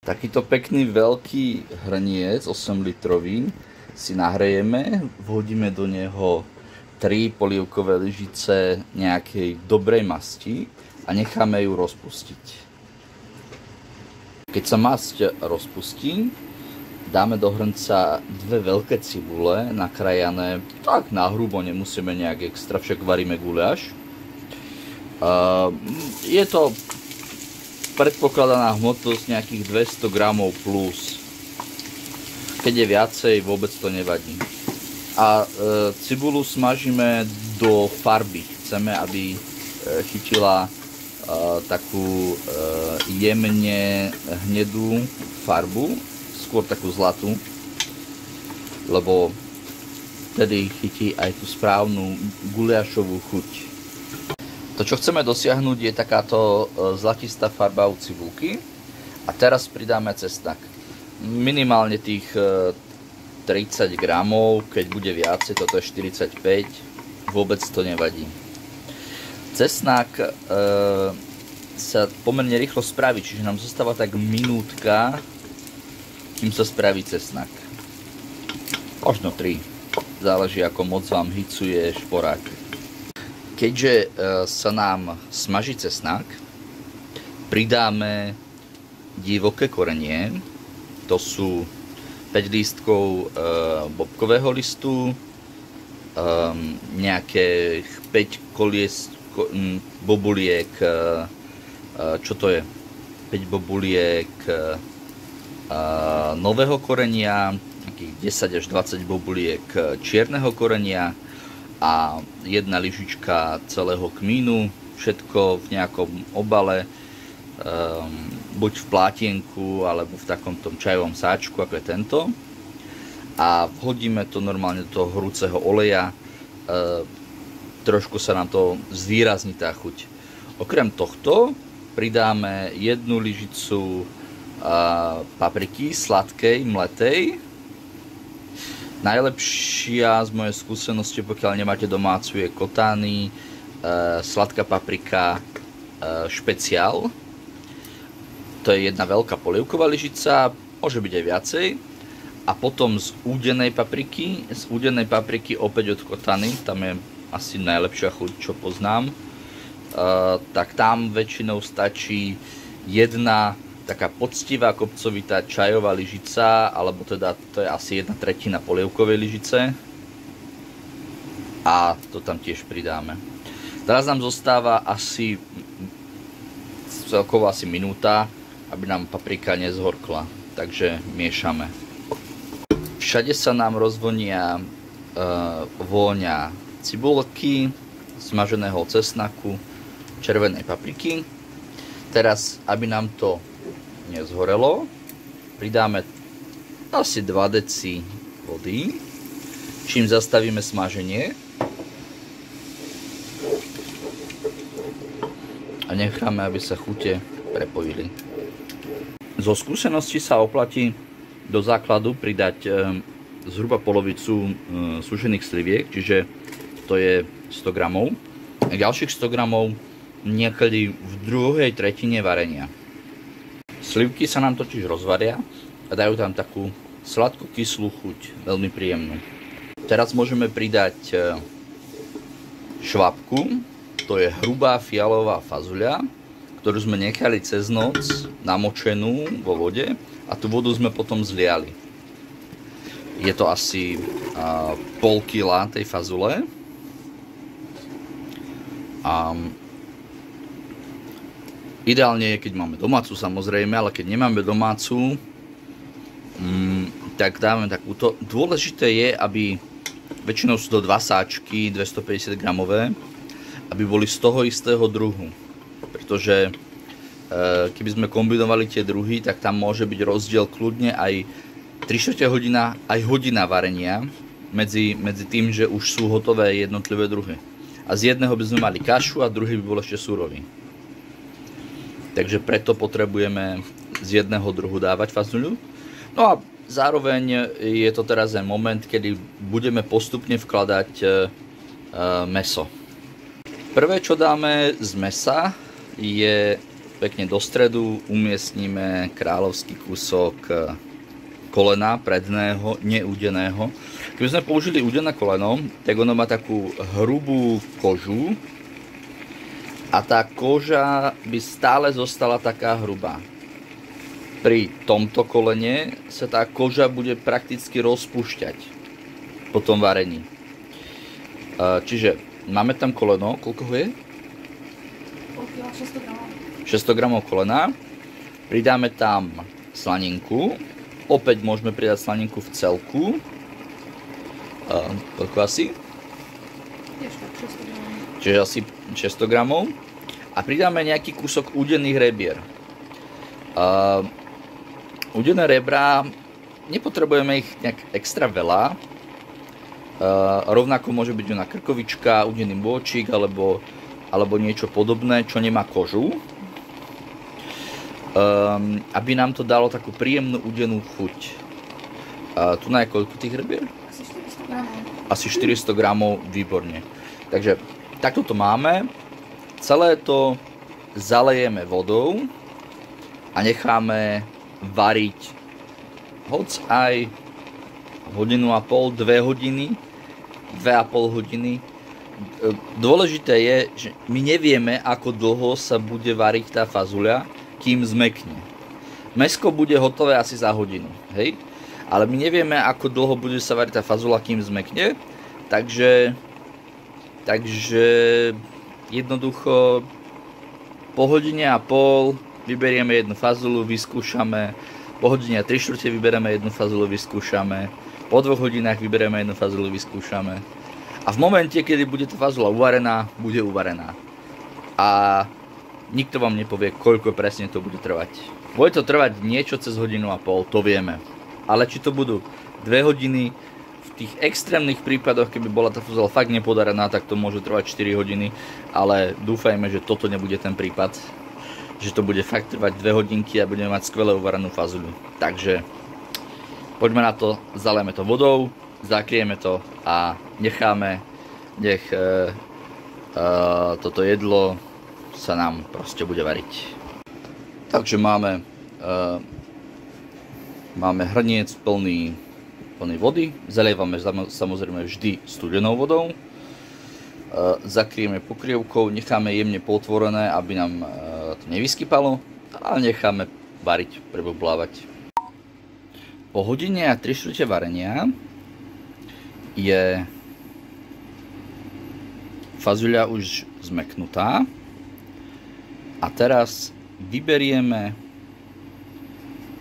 Takýto pekný veľký hrniec 8 litrový si nahrejeme, vhodíme do neho 3 polievkové lyžice nejakej dobrej masti a necháme ju rozpustiť. Keď sa masť rozpustí, dáme do hrnca 2 veľké cibule nakrájané tak nahrubo, nemusíme nejak extra, však varíme guľaš. Je to predpokladaná hmotnosť nejakých 200 gramov plus. Keď je viacej, vôbec to nevadí. A cibulu smažíme do farby. Chceme, aby chytila takú jemne hnedú farbu, skôr takú zlatú, lebo vtedy chytí aj tú správnu guliašovú chuť. To, čo chceme dosiahnuť, je takáto zlatistá farba u cibulky. A teraz pridáme cesnak. Minimálne tých 30 gramov, keď bude viacej, toto je 45, vôbec to nevadí. Cesnak sa pomerne rýchlo spraví, čiže nám zostáva tak minútka, kým sa spraví cesnak. Možno 3, záleží ako moc vám hicuje šporák. Keďže sa nám smaží cesnak, pridáme divoké korenie. To sú 5 lístkov bobkového listu, nejakých 5 bobuliek, čo to je? 5 bobuliek nového korenia, nejakých 10 až 20 bobuliek čierneho korenia, a 1 lyžička celého kmínu, všetko v nejakom obale, buď v plátienku alebo v takomto čajovom sáčku, ako je tento. A vhodíme to normálne do toho horúceho oleja, trošku sa nám to zvýrazní tá chuť. Okrem tohto pridáme 1 lyžicu papriky sladkej, mletej. Najlepšia z mojej skúsenosti, pokiaľ nemáte domácu, je Kotány, sladká paprika špeciál. To je 1 veľká polievková lyžica, môže byť aj viacej. A potom z údenej papriky opäť od Kotány, tam je asi najlepšia chuť, čo poznám. Tak tam väčšinou stačí 1 taká poctivá kopcovitá čajová lyžica, alebo teda to je asi 1/3 polievkovej lyžice. A to tam tiež pridáme. Teraz nám zostáva asi celkovo asi minúta, aby nám paprika nezhorkla. Takže miešame. Všade sa nám rozvonia vôňa cibulky, smaženého cesnaku, červenej papriky. Teraz, aby nám to nezhorelo, pridáme asi 2 deci vody, čím zastavíme smaženie a necháme, aby sa chute prepojili. Zo skúsenosti sa oplatí do základu pridať zhruba polovicu sušených sliviek, čiže to je 100 gramov. A ďalších 100 gramov niekedy v druhej tretine varenia. Slivky sa nám totiž rozvaria a dajú tam takú sladkú kyslú chuť, veľmi príjemnú. Teraz môžeme pridať švabku, to je hrubá fialová fazuľa, ktorú sme nechali cez noc namočenú vo vode a tú vodu sme potom zliali. Je to asi pol kila tej fazule. Ideálne je, keď máme domácu, samozrejme, ale keď nemáme domácu, tak dáme takúto. Dôležité je, aby väčšinou sú to 2 sáčky, 250 gramové, aby boli z toho istého druhu. Pretože keby sme kombinovali tie druhy, tak tam môže byť rozdiel kľudne aj 3/4 hodina, aj hodina varenia medzi tým, že už sú hotové jednotlivé druhy. A z jedného by sme mali kašu a druhý by bol ešte surový. Takže preto potrebujeme z jedného druhu dávať fazuľu. No a zároveň je to teraz aj moment, kedy budeme postupne vkladať mäso. Prvé, čo dáme z mäsa, je pekne do stredu umiestníme kráľovský kúsok kolena predného, neúdeného. Keby sme použili údené koleno, tak ono má takú hrubú kožu a tá koža by stále zostala taká hrubá. Pri tomto kolene sa tá koža bude prakticky rozpúšťať po tom varení. Čiže máme tam koleno, koľko ho je? 600 gramov. 600 gramov kolena. Pridáme tam slaninku. Opäť môžeme pridať slaninku v celku. Koľko asi? Tiež tak, 600 gramov. Čiže asi 600 gramov. A pridáme nejaký kúsok údených rebier. Údené rebra, nepotrebujeme ich nejak extra veľa. Rovnako môže byť udená krkovička, údený bôčik alebo niečo podobné, čo nemá kožu. Aby nám to dalo takú príjemnú udenú chuť. Tu na je koľko tých rebier? Asi 400 gramov. Asi 400 gramov, výborne. Takže takto to máme. Celé to zalejeme vodou a necháme variť hoc aj hodinu a pol, 2 hodiny, 2,5 hodiny. Dôležité je, že my nevieme, ako dlho sa bude variť tá fazuľa, kým zmekne. Mäsko bude hotové asi za hodinu, hej? Ale my nevieme, ako dlho bude sa variť tá fazuľa, kým zmekne. Takže jednoducho po hodine a pol vyberieme jednu fazuľu, vyskúšame. Po hodine a 3/4 vyberieme jednu fazuľu, vyskúšame. Po 2 hodinách vyberieme jednu fazuľu, vyskúšame. A v momente, kedy bude tá fazuľa uvarená, bude uvarená. A nikto vám nepovie, koľko presne to bude trvať. Bude to trvať niečo cez hodinu a pol, to vieme. Ale či to budú 2 hodiny, v tých extrémnych prípadoch, keby bola tá fazuľa fakt nepodarená, tak to môže trvať 4 hodiny. Ale dúfajme, že toto nebude ten prípad. Že to bude fakt trvať 2 hodinky a budeme mať skvelé uvarenú fazuľu. Takže poďme na to, zalejeme to vodou, zakrieme to a necháme, nech toto jedlo sa nám proste bude variť. Takže máme hrniec plný vody, zalievame samozrejme vždy studenou vodou, zakrieme pokrievkou, necháme jemne potvorené, aby nám to nevyskypalo a necháme variť, preboblávať. Po hodine a 3/4 varenia je fazuľa už zmeknutá a teraz vyberieme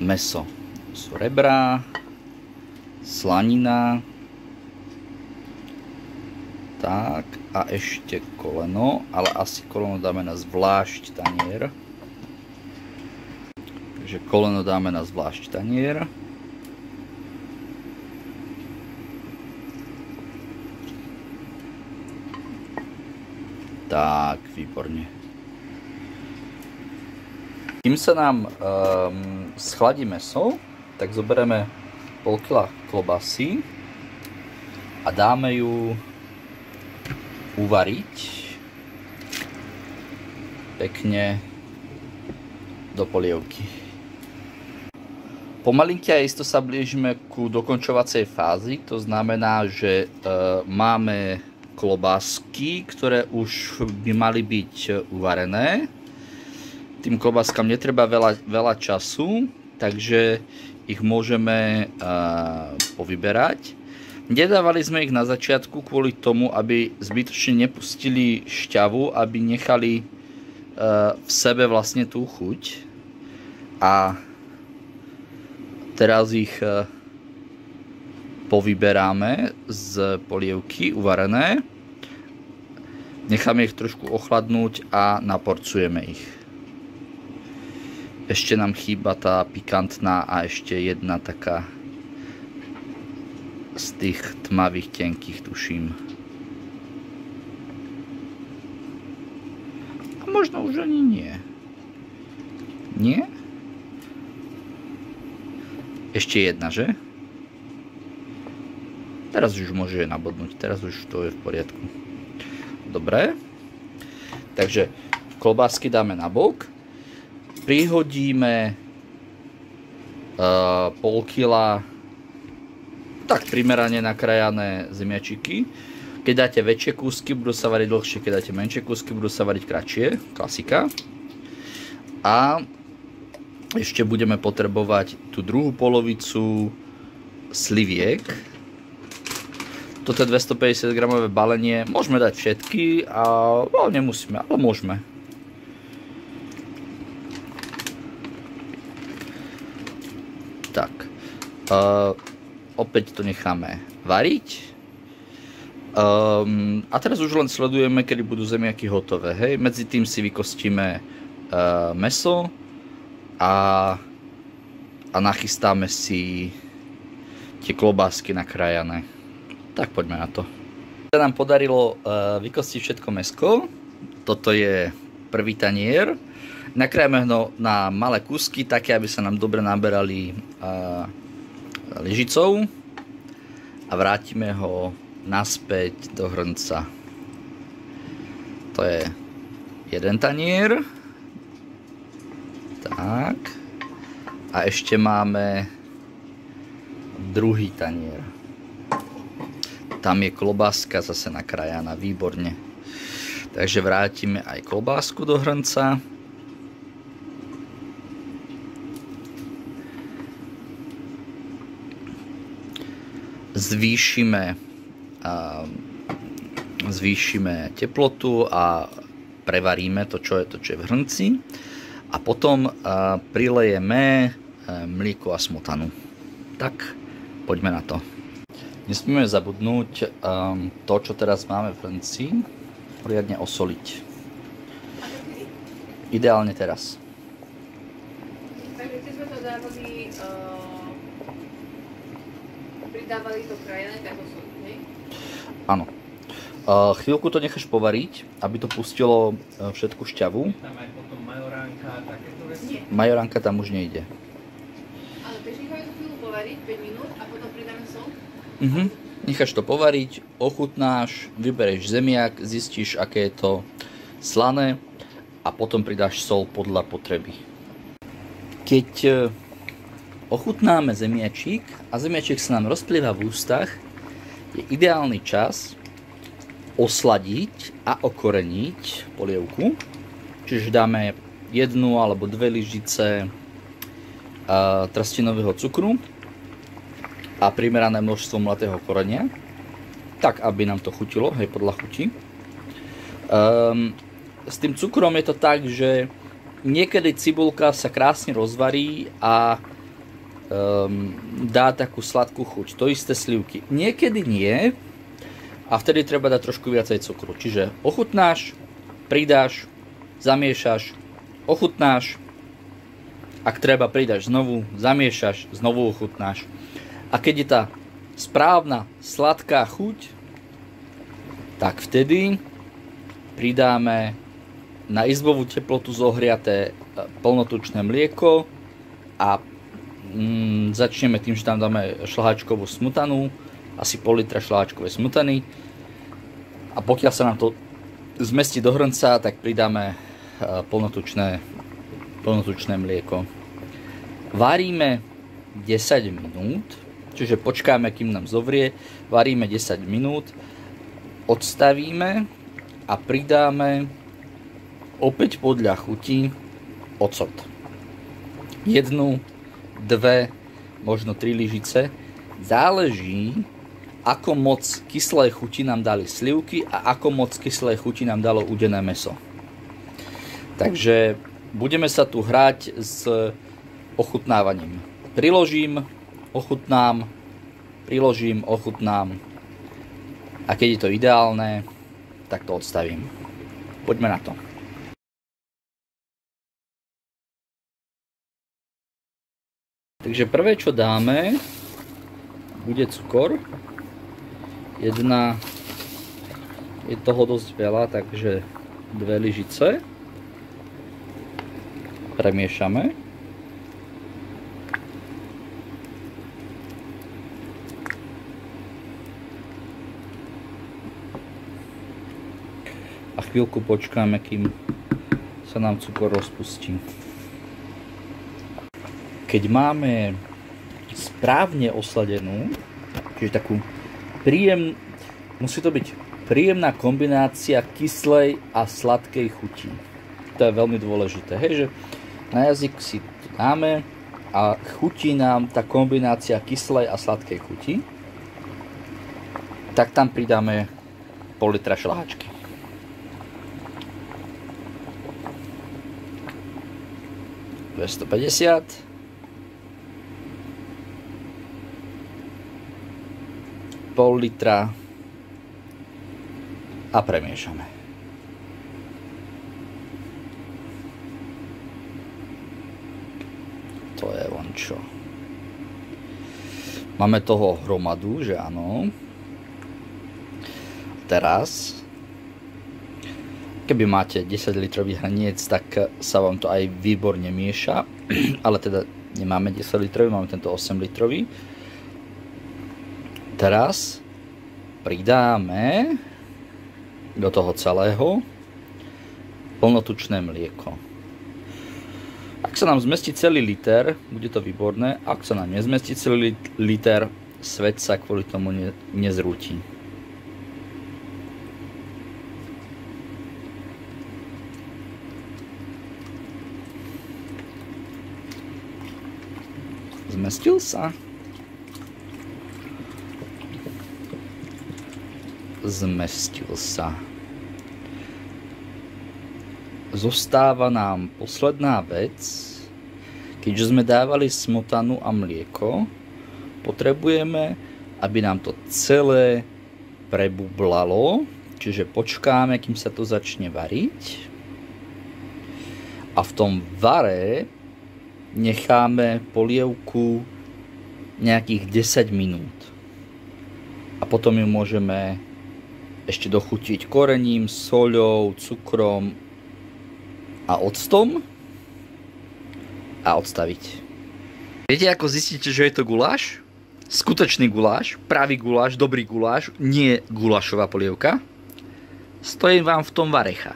mäso. Sú rebrá, slanina, tak a ešte koleno, ale asi koleno dáme na zvlášť tanier. Takže koleno dáme na zvlášť tanier. Tak, výborne. Kým sa nám schladí mäso, tak zoberieme pol kila klobasy a dáme ju uvariť pekne do polievky. Pomalinky a isto sa blížime ku dokončovacej fázi, to znamená, že máme klobásky, ktoré už by mali byť uvarené. Tým klobáskam netreba veľa času, takže ich môžeme povyberať. Nedávali sme ich na začiatku kvôli tomu, aby zbytočne nepustili šťavu, aby nechali v sebe vlastne tú chuť. A teraz ich povyberáme z polievky uvarené. Necháme ich trošku ochladnúť a naporcujeme ich. Ešte nám chýba tá pikantná a ešte jedna taká z tých tmavých tenkých, tuším. A možno už ani nie. Nie? Ešte jedna, že? Teraz už môže nabodnúť, teraz už to je v poriadku. Dobre. Takže klobásky dáme na bok. prihodíme pol kila tak primerane nakrájané zemiačiky. Keď dáte väčšie kúsky, budú sa variť dlhšie, keď dáte menšie kúsky, budú sa variť kratšie. Klasika. A ešte budeme potrebovať tú druhú polovicu sliviek. Toto je 250 gramové balenie. Môžeme dať všetky, ale nemusíme, ale môžeme. Tak. Opäť to necháme variť. A teraz už len sledujeme, kedy budú zemiaky hotové. Hej? Medzi tým si vykostíme mäso a nachystáme si tie klobásky nakrájané. Tak poďme na to. Sa nám podarilo vykostiť všetko mäsko. Toto je prvý tanier. Nakrájame ho na malé kúsky, také aby sa nám dobre naberali lyžicou a vrátime ho naspäť do hrnca. To je jeden tanier. Tak. A ešte máme druhý tanier. Tam je klobáska zase nakrájaná výborne. Takže vrátime aj klobásku do hrnca. Zvýšime teplotu a prevaríme to, čo je v hrnci. A potom prilejeme mlieko a smotanu. Tak, poďme na to. Nesmieme zabudnúť to, čo teraz máme v hrnci, poriadne osoliť. Ideálne teraz. Takže keď sme to pridávali to krajené, tak osoliť, hej? Áno. Chvíľku to necháš povariť, aby to pustilo všetku šťavu. Tam aj potom majoránka a takéto veci? Nie. Majoránka tam už nejde. Ale takže necháme to chvíľu povariť, 5 minút a potom pridáme sol? Necháš to povariť, ochutnáš, vybereš zemiak, zistíš, aké je to slané a potom pridáš sol podľa potreby. Keď ochutnáme zemiačík a zemiačík sa nám rozplieva v ústach, je ideálny čas osladiť a okoreniť polievku. Čiže dáme 1 alebo 2 lyžice trstinového cukru a primerané množstvo mladého korenia, tak aby nám to chutilo, hej, podľa chuti. S tým cukrom je to tak, že niekedy cibulka sa krásne rozvarí a dá takú sladkú chuť. To isté slivky. Niekedy nie a vtedy treba dať trošku viacej cukru. Čiže ochutnáš, pridáš, zamiešaš, ochutnáš, ak treba pridáš znovu, zamiešaš, znovu ochutnáš. A keď je tá správna sladká chuť, tak vtedy pridáme na izbovú teplotu zohriaté plnotučné mlieko a začneme tým, že tam dáme šľahačkovú smutanu, asi pol litra šľahačkovej smutany a pokiaľ sa nám to zmestí do hrnca, tak pridáme plnotučné mlieko. Varíme 10 minút, čiže počkáme, kým nám zovrie, varíme 10 minút, odstavíme a pridáme opäť podľa chuti ocot. 1, 2, možno 3 lyžice. Záleží, ako moc kyslej chuti nám dali slivky a ako moc kyslej chuti nám dalo udené mäso. Takže budeme sa tu hrať s ochutnávaním. Priložím, ochutnám, priložím, ochutnám a keď je to ideálne, tak to odstavím. Poďme na to. Takže prvé, čo dáme, bude cukor. Je toho dosť veľa, takže 2 lyžice. Premiešame. A chvíľku počkáme, kým sa nám cukor rozpustí. keď máme správne osladenú, čiže takú musí to byť príjemná kombinácia kyslej a sladkej chuti. To je veľmi dôležité, hej, že na jazyk si to dáme a chutí nám tá kombinácia kyslej a sladkej chuti, tak tam pridáme pol litra šľahačky. $250. Pol litra a premiešame. To je len čo. Máme toho hromadu, že áno. Teraz, keby máte 10 litrový hrniec, tak sa vám to aj výborne mieša, ale teda nemáme 10 litrový, máme tento 8 litrový. Teraz pridáme do toho celého plnotučné mlieko. Ak sa nám zmestí celý liter, bude to výborné. Ak sa nám nezmestí celý liter, svet sa kvôli tomu nezrúti. Zmestil sa. Zmestil sa. Zostáva nám posledná vec. Keďže sme dávali smotanu a mlieko, potrebujeme, aby nám to celé prebublalo. Čiže počkáme, kým sa to začne variť. A v tom vare necháme polievku nejakých 10 minút. A potom ju môžeme ešte dochutiť korením, soľou, cukrom a octom a odstaviť. Viete, ako zistíte, že je to guláš? Skutočný guláš, pravý guláš, dobrý guláš, nie gulášová polievka. Stojí vám v tom varecha.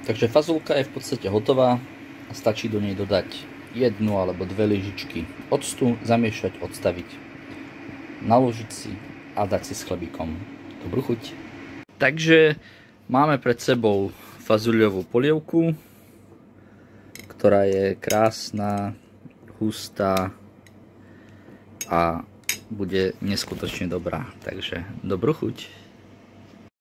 Takže fazulka je v podstate hotová a stačí do nej dodať 1 alebo 2 lyžičky octu, zamiešať, odstaviť, naložiť si a dať si s chlebíkom. Dobrú chuť. Takže máme pred sebou fazuľovú polievku, ktorá je krásna, hustá a bude neskutočne dobrá. Takže dobrú chuť.